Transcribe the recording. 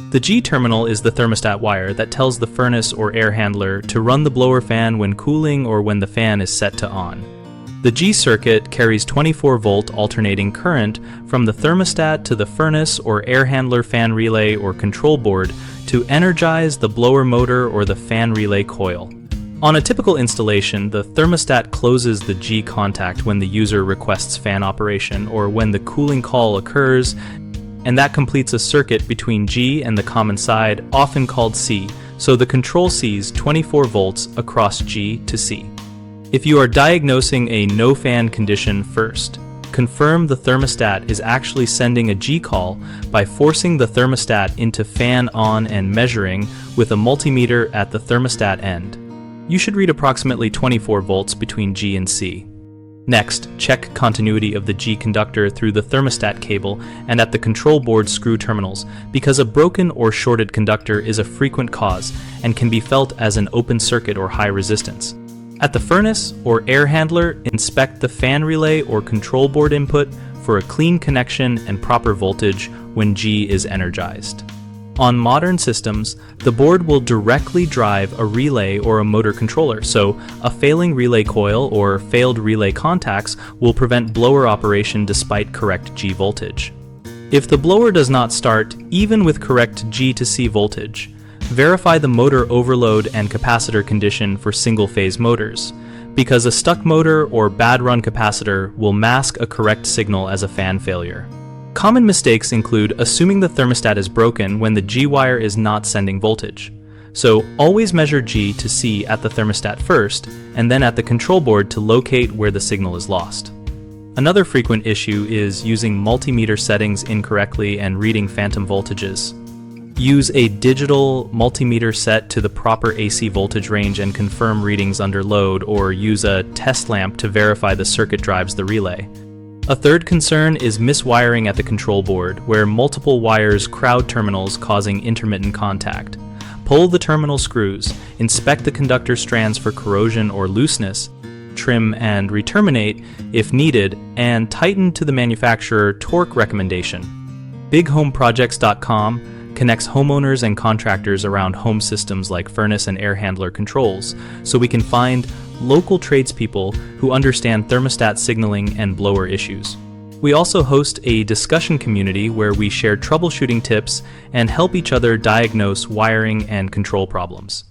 The G terminal is the thermostat wire that tells the furnace or air handler to run the blower fan when cooling or when the fan is set to on. The G circuit carries 24-volt alternating current from the thermostat to the furnace or air handler fan relay or control board to energize the blower motor or the fan relay coil. On a typical installation, the thermostat closes the G contact when the user requests fan operation or when the cooling call occurs, and that completes a circuit between G and the common side, often called C, so the control sees 24 volts across G to C. If you are diagnosing a no-fan condition first, confirm the thermostat is actually sending a G call by forcing the thermostat into fan on and measuring with a multimeter at the thermostat end. You should read approximately 24 volts between G and C. Next, check continuity of the G conductor through the thermostat cable and at the control board screw terminals, because a broken or shorted conductor is a frequent cause and can be felt as an open circuit or high resistance. At the furnace or air handler, inspect the fan relay or control board input for a clean connection and proper voltage when G is energized. On modern systems, the board will directly drive a relay or a motor controller, so a failing relay coil or failed relay contacts will prevent blower operation despite correct G voltage. If the blower does not start, even with correct G to C voltage, verify the motor overload and capacitor condition for single-phase motors, because a stuck motor or bad run capacitor will mask a correct signal as a fan failure. Common mistakes include assuming the thermostat is broken when the G wire is not sending voltage. So always measure G to C at the thermostat first, and then at the control board to locate where the signal is lost. Another frequent issue is using multimeter settings incorrectly and reading phantom voltages. Use a digital multimeter set to the proper AC voltage range and confirm readings under load, or use a test lamp to verify the circuit drives the relay. A third concern is miswiring at the control board, where multiple wires crowd terminals causing intermittent contact. Pull the terminal screws, inspect the conductor strands for corrosion or looseness, trim and reterminate if needed, and tighten to the manufacturer torque recommendation. BigHomeProjects.com connects homeowners and contractors around home systems like furnace and air handler controls, so we can find local tradespeople who understand thermostat signaling and blower issues. We also host a discussion community where we share troubleshooting tips and help each other diagnose wiring and control problems.